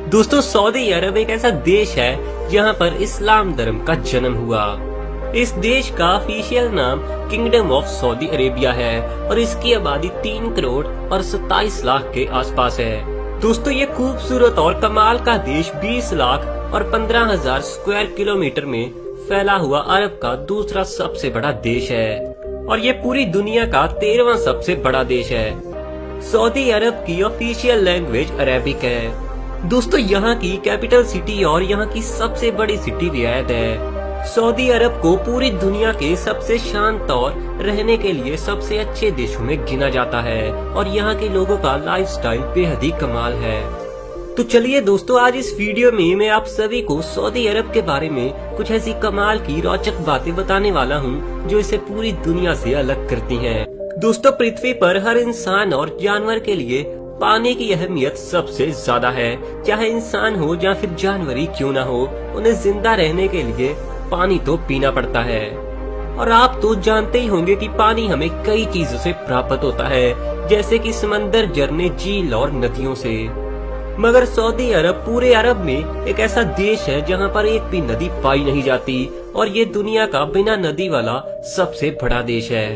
दोस्तों, सऊदी अरब एक ऐसा देश है जहां पर इस्लाम धर्म का जन्म हुआ। इस देश का ऑफिशियल नाम किंगडम ऑफ सऊदी अरेबिया है और इसकी आबादी 3 करोड़ और 27 लाख के आसपास है। दोस्तों, ये खूबसूरत और कमाल का देश 20 लाख और 15,000 स्क्वायर किलोमीटर में फैला हुआ अरब का दूसरा सबसे बड़ा देश है और ये पूरी दुनिया का 13वां सबसे बड़ा देश है। सऊदी अरब की ऑफिशियल लैंग्वेज अरेबिक है। दोस्तों, यहाँ की कैपिटल सिटी और यहाँ की सबसे बड़ी सिटी रियाद है। सऊदी अरब को पूरी दुनिया के सबसे शांत और रहने के लिए सबसे अच्छे देशों में गिना जाता है और यहाँ के लोगों का लाइफस्टाइल बेहद ही कमाल है। तो चलिए दोस्तों, आज इस वीडियो में मैं आप सभी को सऊदी अरब के बारे में कुछ ऐसी कमाल की रोचक बातें बताने वाला हूँ जो इसे पूरी दुनिया से अलग करती हैं। दोस्तों, पृथ्वी पर हर इंसान और जानवर के लिए पानी की अहमियत सबसे ज्यादा है। चाहे इंसान हो या फिर जानवर ही क्यों ना हो, उन्हें जिंदा रहने के लिए पानी तो पीना पड़ता है। और आप तो जानते ही होंगे कि पानी हमें कई चीजों से प्राप्त होता है, जैसे कि समंदर, झरने, झील और नदियों से। मगर सऊदी अरब पूरे अरब में एक ऐसा देश है जहां पर एक भी नदी पाई नहीं जाती और ये दुनिया का बिना नदी वाला सबसे बड़ा देश है।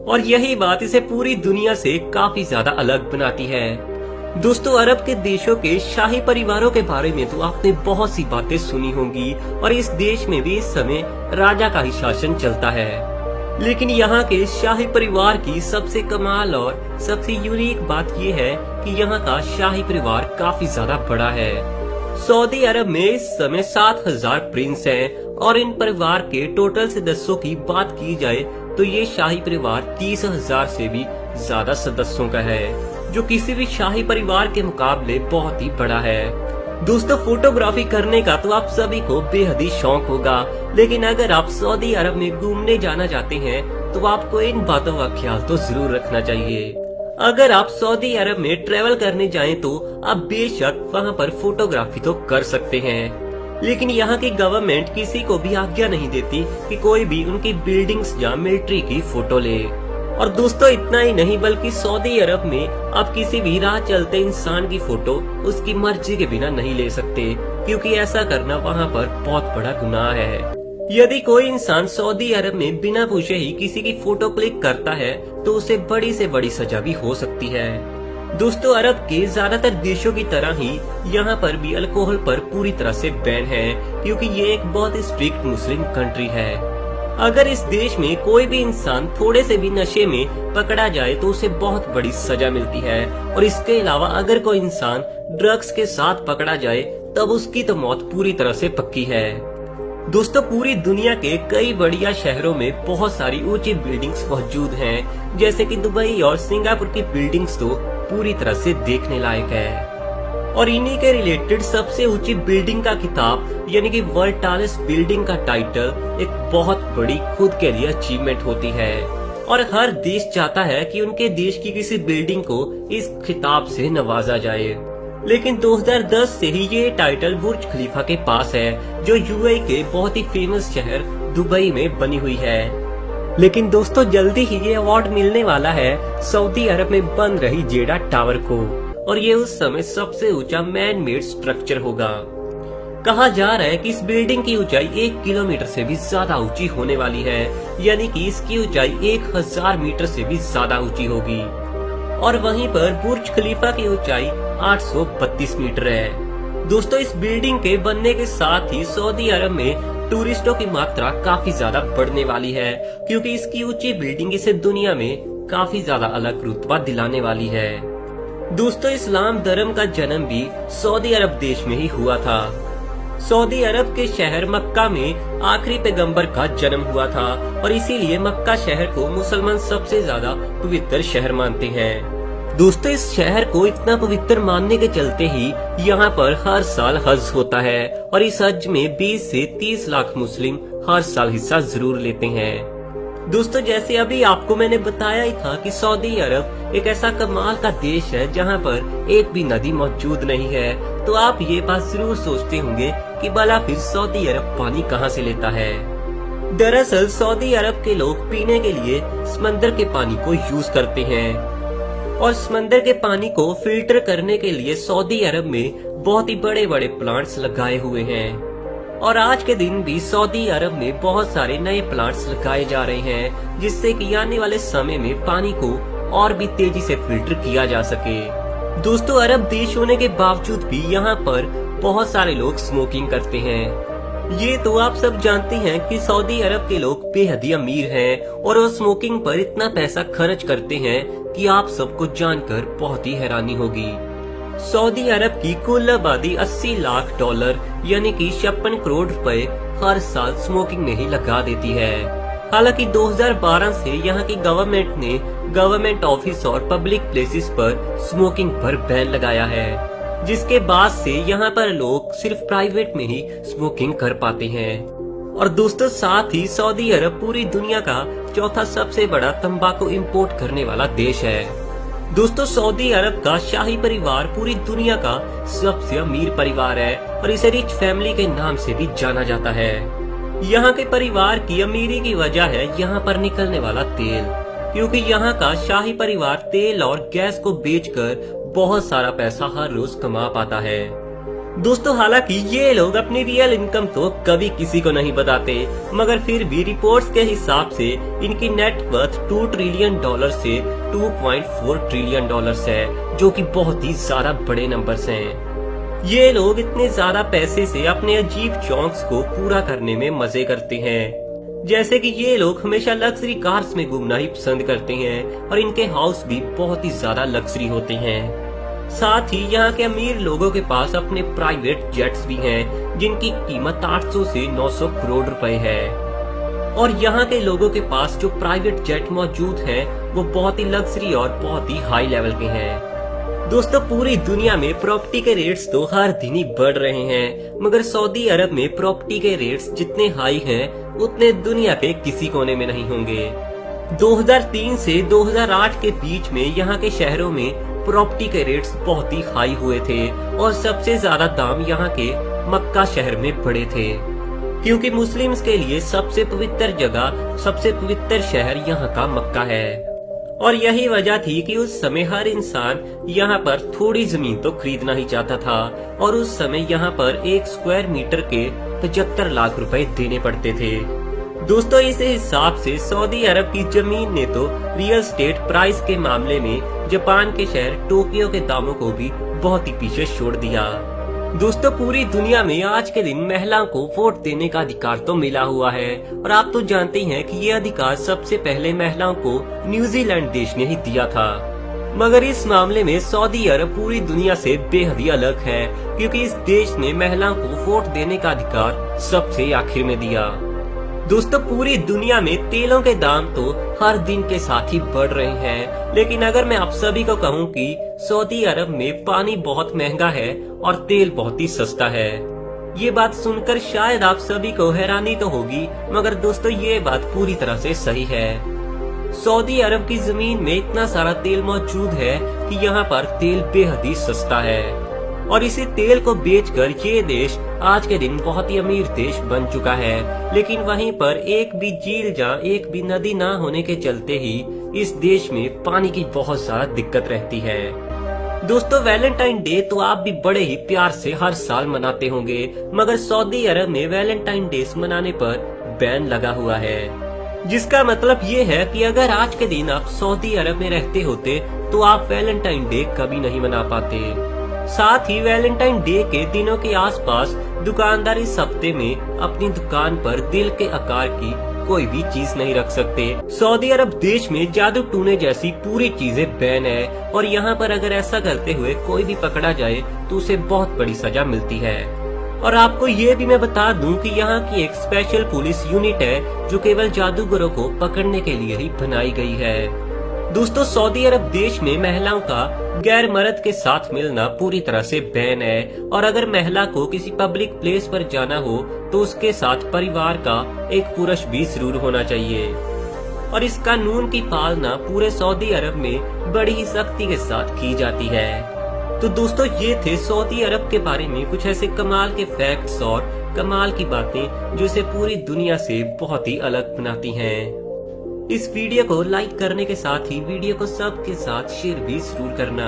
और यही बात इसे पूरी दुनिया से काफी ज्यादा अलग बनाती है। दोस्तों, अरब के देशों के शाही परिवारों के बारे में तो आपने बहुत सी बातें सुनी होंगी और इस देश में भी इस समय राजा का ही शासन चलता है। लेकिन यहाँ के शाही परिवार की सबसे कमाल और सबसे यूनिक बात ये है कि यहाँ का शाही परिवार काफी ज्यादा बड़ा है। सऊदी अरब में इस समय 7,000 प्रिंस हैं और इन परिवार के टोटल सदस्यों की बात की जाए तो ये शाही परिवार 30,000 से भी ज्यादा सदस्यों का है, जो किसी भी शाही परिवार के मुकाबले बहुत ही बड़ा है। दोस्तों, फोटोग्राफी करने का तो आप सभी को बेहद ही शौक होगा, लेकिन अगर आप सऊदी अरब में घूमने जाना चाहते हैं तो आपको इन बातों का ख्याल तो जरूर रखना चाहिए। अगर आप सऊदी अरब में ट्रेवल करने जाएं तो आप बेशक वहां पर फोटोग्राफी तो कर सकते हैं, लेकिन यहाँ की गवर्नमेंट किसी को भी आज्ञा नहीं देती कि कोई भी उनकी बिल्डिंग्स या मिलिट्री की फोटो ले। और दोस्तों, इतना ही नहीं बल्कि सऊदी अरब में आप किसी भी राह चलते इंसान की फोटो उसकी मर्जी के बिना नहीं ले सकते, क्योंकि ऐसा करना वहाँ पर बहुत बड़ा गुनाह है। यदि कोई इंसान सऊदी अरब में बिना पूछे ही किसी की फोटो क्लिक करता है तो उसे बड़ी से बड़ी सजा भी हो सकती है। दोस्तों, अरब के ज्यादातर देशों की तरह ही यहाँ पर भी अल्कोहल पर पूरी तरह से बैन है, क्योंकि ये एक बहुत स्ट्रिक्ट मुस्लिम कंट्री है। अगर इस देश में कोई भी इंसान थोड़े से भी नशे में पकड़ा जाए तो उसे बहुत बड़ी सजा मिलती है और इसके अलावा अगर कोई इंसान ड्रग्स के साथ पकड़ा जाए तब उसकी तो मौत पूरी तरह से पक्की है। दोस्तों, पूरी दुनिया के कई बढ़िया शहरों में बहुत सारी ऊंची बिल्डिंग्स मौजूद हैं, जैसे कि दुबई और सिंगापुर की बिल्डिंग्स तो पूरी तरह से देखने लायक है। और इन्हीं के रिलेटेड सबसे ऊंची बिल्डिंग का खिताब यानी कि वर्ल्ड टॉलेस्ट बिल्डिंग का टाइटल एक बहुत बड़ी खुद के लिए अचीवमेंट होती है और हर देश चाहता है कि उनके देश की किसी बिल्डिंग को इस खिताब से नवाजा जाए। लेकिन 2010 से ही ये टाइटल बुर्ज खलीफा के पास है, जो यूएई के बहुत ही फेमस शहर दुबई में बनी हुई है। लेकिन दोस्तों, जल्दी ही ये अवार्ड मिलने वाला है सऊदी अरब में बन रही जेडा टावर को और ये उस समय सबसे ऊंचा मैन मेड स्ट्रक्चर होगा। कहा जा रहा है कि इस बिल्डिंग की ऊंचाई 1 किलोमीटर से भी ज्यादा ऊंची होने वाली है, यानी कि इसकी ऊंचाई 1000 मीटर से भी ज्यादा ऊंची होगी। और वहीं पर बुर्ज खलीफा की ऊंचाई 832 मीटर है। दोस्तों, इस बिल्डिंग के बनने के साथ ही सऊदी अरब में टूरिस्टों की मात्रा काफी ज्यादा बढ़ने वाली है, क्योंकि इसकी ऊंची बिल्डिंग इसे दुनिया में काफी ज्यादा अलग रुतबा दिलाने वाली है। दोस्तों, इस्लाम धर्म का जन्म भी सऊदी अरब देश में ही हुआ था। सऊदी अरब के शहर मक्का में आखिरी पैगंबर का जन्म हुआ था और इसीलिए मक्का शहर को मुसलमान सबसे ज्यादा पवित्र शहर मानते हैं। दोस्तों, इस शहर को इतना पवित्र मानने के चलते ही यहाँ पर हर साल हज होता है और इस हज में 20 से 30 लाख मुस्लिम हर साल हिस्सा जरूर लेते हैं। दोस्तों, जैसे अभी आपको मैंने बताया ही था कि सऊदी अरब एक ऐसा कमाल का देश है जहाँ पर एक भी नदी मौजूद नहीं है, तो आप ये बात जरूर सोचते होंगे कि भला फिर सऊदी अरब पानी कहाँ से लेता है। दरअसल सऊदी अरब के लोग पीने के लिए समंदर के पानी को यूज करते हैं और समंदर के पानी को फिल्टर करने के लिए सऊदी अरब में बहुत ही बड़े बड़े प्लांट्स लगाए हुए हैं और आज के दिन भी सऊदी अरब में बहुत सारे नए प्लांट्स लगाए जा रहे हैं जिससे कि आने वाले समय में पानी को और भी तेजी से फिल्टर किया जा सके। दोस्तों, अरब देश होने के बावजूद भी यहाँ पर बहुत सारे लोग स्मोकिंग करते हैं। ये तो आप सब जानते हैं कि सऊदी अरब के लोग बेहद ही अमीर हैं और वो स्मोकिंग पर इतना पैसा खर्च करते हैं कि आप सबको जानकर बहुत ही हैरानी होगी। सऊदी अरब की कुल आबादी $80 लाख यानी कि 56 करोड़ रुपए हर साल स्मोकिंग में ही लगा देती है। हालांकि 2012 से यहाँ की गवर्नमेंट ने गवर्नमेंट ऑफिस और पब्लिक प्लेसेस पर स्मोकिंग पर बैन लगाया है, जिसके बाद से यहाँ पर लोग सिर्फ प्राइवेट में ही स्मोकिंग कर पाते हैं। और दोस्तों, साथ ही सऊदी अरब पूरी दुनिया का चौथा सबसे बड़ा तंबाकू इंपोर्ट करने वाला देश है। दोस्तों, सऊदी अरब का शाही परिवार पूरी दुनिया का सबसे अमीर परिवार है और इसे रिच फैमिली के नाम से भी जाना जाता है। यहाँ के परिवार की अमीरी की वजह है यहाँ पर निकलने वाला तेल, क्योंकि यहाँ का शाही परिवार तेल और गैस को बेचकर बहुत सारा पैसा हर रोज कमा पाता है। दोस्तों, हालांकि ये लोग अपनी रियल इनकम तो कभी किसी को नहीं बताते, मगर फिर भी रिपोर्ट्स के हिसाब से इनकी नेट वर्थ $2 ट्रिलियन से $2.4 ट्रिलियन है, जो कि बहुत ही ज्यादा बड़े नंबर्स हैं। ये लोग इतने ज्यादा पैसे से अपने अजीब शौक को पूरा करने में मजे करते हैं, जैसे कि ये लोग हमेशा लग्जरी कार्स में घूमना ही पसंद करते हैं और इनके हाउस भी बहुत ही ज्यादा लग्जरी होते हैं। साथ ही यहाँ के अमीर लोगों के पास अपने प्राइवेट जेट्स भी हैं, जिनकी कीमत 800 से 900 करोड़ रुपए है। और यहाँ के लोगों के पास जो प्राइवेट जेट मौजूद हैं, वो बहुत ही लग्जरी और बहुत ही हाई लेवल के हैं। दोस्तों, पूरी दुनिया में प्रॉपर्टी के रेट्स तो हर दिन ही बढ़ रहे हैं, मगर सऊदी अरब में प्रॉपर्टी के रेट्स जितने हाई हैं, उतने दुनिया के किसी कोने में नहीं होंगे। 2003 से 2008 के बीच में यहाँ के शहरों में प्रॉपर्टी के रेट्स बहुत ही हाई हुए थे और सबसे ज्यादा दाम यहाँ के मक्का शहर में बढ़े थे, क्योंकि मुस्लिम्स के लिए सबसे पवित्र जगह, सबसे पवित्र शहर यहाँ का मक्का है। और यही वजह थी कि उस समय हर इंसान यहाँ पर थोड़ी जमीन तो खरीदना ही चाहता था और उस समय यहाँ पर 1 स्क्वायर मीटर के 75 लाख रुपए देने पड़ते थे। दोस्तों, इस हिसाब से सऊदी अरब की जमीन ने तो रियल एस्टेट प्राइस के मामले में जापान के शहर टोक्यो के दामों को भी बहुत ही पीछे छोड़ दिया। दोस्तों, पूरी दुनिया में आज के दिन महिलाओं को वोट देने का अधिकार तो मिला हुआ है और आप तो जानते हैं कि ये अधिकार सबसे पहले महिलाओं को न्यूजीलैंड देश ने ही दिया था। मगर इस मामले में सऊदी अरब पूरी दुनिया से बेहद ही अलग है, क्योंकि इस देश ने महिलाओं को वोट देने का अधिकार सबसे आखिर में दिया। दोस्तों, पूरी दुनिया में तेलों के दाम तो हर दिन के साथ ही बढ़ रहे हैं, लेकिन अगर मैं आप सभी को कहूं कि सऊदी अरब में पानी बहुत महंगा है और तेल बहुत ही सस्ता है, ये बात सुनकर शायद आप सभी को हैरानी तो होगी, मगर दोस्तों ये बात पूरी तरह से सही है। सऊदी अरब की जमीन में इतना सारा तेल मौजूद है कि यहाँ पर तेल बेहद ही सस्ता है और इसी तेल को बेचकर ये देश आज के दिन बहुत ही अमीर देश बन चुका है। लेकिन वहीं पर एक भी झील या एक भी नदी ना होने के चलते ही इस देश में पानी की बहुत ज्यादा दिक्कत रहती है। दोस्तों, वैलेंटाइन डे तो आप भी बड़े ही प्यार से हर साल मनाते होंगे, मगर सऊदी अरब में वैलेंटाइन डे मनाने पर बैन लगा हुआ है, जिसका मतलब ये है कि अगर आज के दिन आप सऊदी अरब में रहते होते तो आप वैलेंटाइन डे कभी नहीं मना पाते। साथ ही वैलेंटाइन डे के दिनों के आसपास दुकानदार इस हफ्ते में अपनी दुकान पर दिल के आकार की कोई भी चीज नहीं रख सकते। सऊदी अरब देश में जादू टूने जैसी पूरी चीजें बैन है और यहाँ पर अगर ऐसा करते हुए कोई भी पकड़ा जाए तो उसे बहुत बड़ी सजा मिलती है। और आपको ये भी मैं बता दूं कि यहाँ की एक स्पेशल पुलिस यूनिट है जो केवल जादूगरों को पकड़ने के लिए ही बनाई गई है। दोस्तों, सऊदी अरब देश में महिलाओं का गैर मर्द के साथ मिलना पूरी तरह से बैन है और अगर महिला को किसी पब्लिक प्लेस पर जाना हो तो उसके साथ परिवार का एक पुरुष भी जरूर होना चाहिए। और इस कानून की पालना पूरे सऊदी अरब में बड़ी ही सख्ती के साथ की जाती है। तो दोस्तों ये थे सऊदी अरब के बारे में कुछ ऐसे कमाल के फैक्ट्स और कमाल की बातें जो इसे पूरी दुनिया से बहुत ही अलग बनाती हैं। इस वीडियो को लाइक करने के साथ ही वीडियो को सबके साथ शेयर भी जरूर करना।